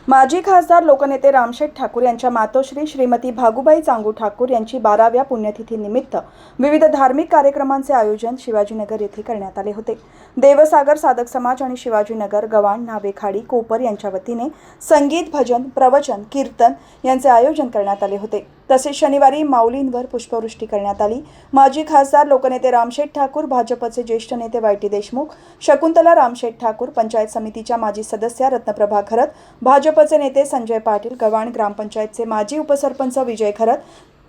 माजी खासदार लोकनेते रामशेठ ठाकूर यांच्या मातोश्री श्रीमती भागुबाई चांगू ठाकूर यांची 12व्या पुण्यतिथीनिमित्त विविध धार्मिक कार्यक्रमांचे आयोजन शिवाजीनगर येथे करण्यात आले होते। देवसागर साधक समाज आणि शिवाजीनगर गव्हाण नावेखाडी कोपर यांच्या वतीने संगीत, भजन, प्रवचन, कीर्तन यांचे आयोजन करण्यात आले होते। तसेच शनिवारी माऊलींवर पुष्पवृष्टी करण्यात आली। माजी खासदार लोकनेते रामशेठ ठाकूर, भाजपचे ज्येष्ठ नेते वाय.टी. देशमुख, शकुंतला रामशेठ ठाकूर, पंचायत समितीच्या माजी सदस्या रत्नप्रभा खरत, भाजपचे नेते संजय पाटील, गव्हाण ग्रामपंचायतचे माजी उपसरपंच विजय खरत,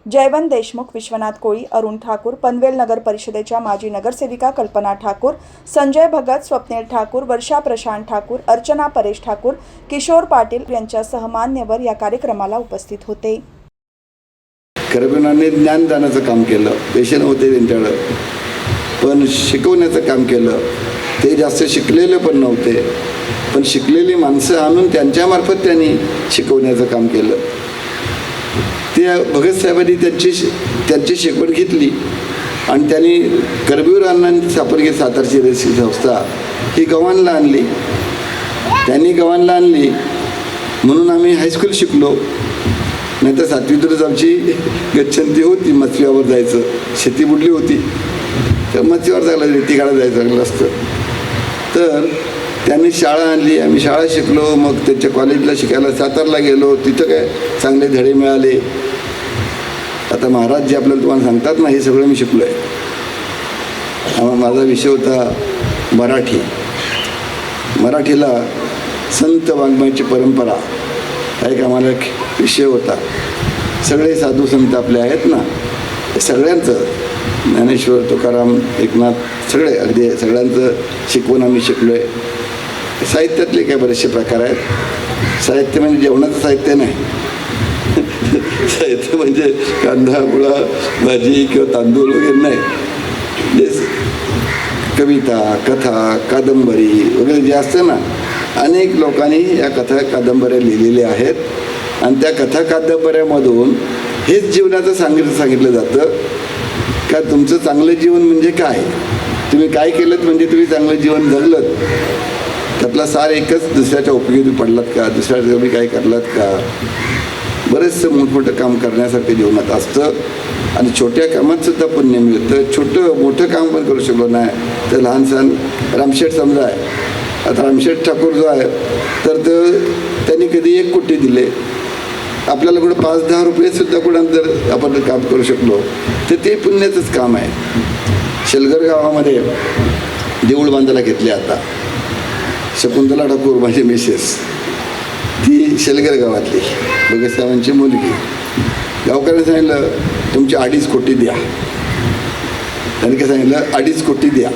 जयवंत देशमुख, विश्वनाथ कोळी, अरुण ठाकूर, पनवेल नगर परिषदेच्या माजी नगरसेविका कल्पना ठाकूर, संजय भगत, स्वप्नील ठाकूर, वर्षा प्रशांत ठाकूर, अर्चना परेश ठाकूर, किशोर पाटील यांच्यासह मान्यवर या कार्यक्रमाला उपस्थित होते। कर्मवीरांनी ज्ञानदानाचं काम केलं, पैसे नव्हते त्यांच्याकडं, पण शिकवण्याचं काम केलं। ते जास्त शिकलेले पण नव्हते, पण शिकलेली माणसं आणून त्यांच्यामार्फत त्यांनी शिकवण्याचं काम केलं। ते भगतसाहेबांनी त्यांची शिकवण घेतली आणि त्यांनी कर्मवीरांना सापडगे सातारची रसिक संस्था ही गव्हाणला आणली। त्यांनी गव्हाणला आणली म्हणून आम्ही हायस्कूल शिकलो, नाही तर 7वीतच आमची गच्छंती होती, मच्छीवर जायचं, शेती बुडली होती तर मच्छीवर जायला रेती काढा जायचं लागलं असतं। तर त्यांनी शाळा आणली, आम्ही शाळा शिकलो, मग त्यांच्या कॉलेजला शिकायला सातारला गेलो, तिथं काय चांगले धडे मिळाले। आता महाराज जे आपल्याला तुम्हाला सांगतात ना, हे सगळं मी शिकलो आहे। माझा विषय होता मराठी। मराठीला संत वाङ्मयाची परंपरा हा एक आम्हाला विषय होता। सगळे साधू संत आपले आहेत ना, सगळ्यांचं ज्ञानेश्वर, तुकाराम, एकनाथ, सगळे अगदी सगळ्यांचं शिकवून आम्ही शिकलो आहे। साहित्यातले काही बरेचसे प्रकार आहेत। साहित्य म्हणजे जेवणाचं साहित्य नाही, साहित्य म्हणजे कांदा, गुळा, भाजी किंवा तांदूळ वगैरे नाही। जे कविता, कथा, कादंबरी वगैरे जे असतं ना, अनेक लोकांनी या कथा कादंबऱ्या लिहिलेल्या आहेत आणि त्या कथा कादंबऱ्यामधून हेच जीवनाचं सांगितलं जातं का तुमचं चांगलं जीवन म्हणजे काय, तुम्ही काय केलं म्हणजे तुम्ही चांगलं जीवन जगलं, त्यातला सार एकच, दुसऱ्याच्या उपयोगी पडलात का, दुसऱ्याच्या तुम्ही काय करलात का। बरेचसं मोठमोठं काम करण्यासारखं जीवनात असतं आणि छोट्या कामात सुद्धा पुण्य मिळतं। छोटं मोठं काम पण करू शकलो नाही तर लहान सहान रामशेठ समजा आहे। आता रामशेठ ठाकूर जो आहे तर त्यांनी कधी 1 कोटी दिले, आपल्याला कुठं 5-10 रुपये सुद्धा कुठं जर आपण काम करू शकलो तर ते पुण्याचंच काम आहे। शेलगर गावामध्ये देऊळ बांधायला घेतले आता। शकुंतला ठाकूर माझी मिसेस, ती शेलगर गावातली भगतसाहेबांची मुलगी। गावकऱ्यांनी सांगितलं तुमची 2.5 कोटी द्या। त्यांनी काय सांगितलं 2.5 कोटी द्या।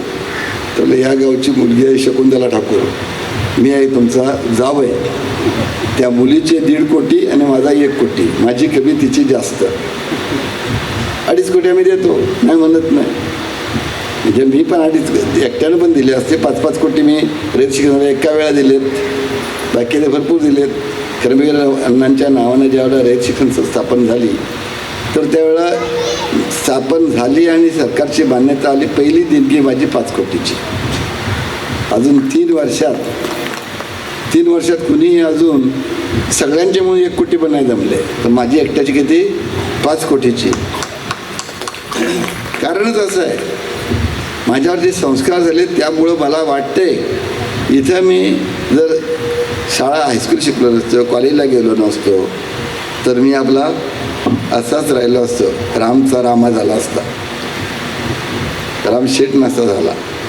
तर ह्या गावची मुलगी आहे शकुंतला ठाकूर, मी आहे तुमचा जाव आहे। त्या मुलीचे 1.5 कोटी आणि माझा 1 कोटी, माझी कमी तिची जास्त। 2.5 कोटी आम्ही देतो, नाही म्हणत नाही। म्हणजे मी पण 2.5 एकट्यानं पण दिले असते, 5-5 कोटी मी रेत शिकवणाऱ्या एका वेळा दिलेत, बाकीने भरपूर दिलेत। कर्मवीर अण्णांच्या नावानं ज्यावेळेला रयत शिक्षण संस्था स्थापन झाली तर त्यावेळेला स्थापन झाली आणि सरकारची मान्यता आली, पहिली देणगी माझी 5 कोटीची। अजून 3 वर्षात कुणीही अजून सगळ्यांचे म्हणून 1 कोटी पण नाही जमले, तर माझी एकट्याची किती 5 कोटीची। कारणच असं आहे, माझ्यावर जे संस्कार झाले त्यामुळं मला वाटतंय इथं मी जर शाळा हायस्कूल शिकलो नसतो, कॉलेजला गेलो नसतो तर मी आपला असाच राहिलो असतो, रामचा रामा झाला असता, रामशेठ नसता झाला।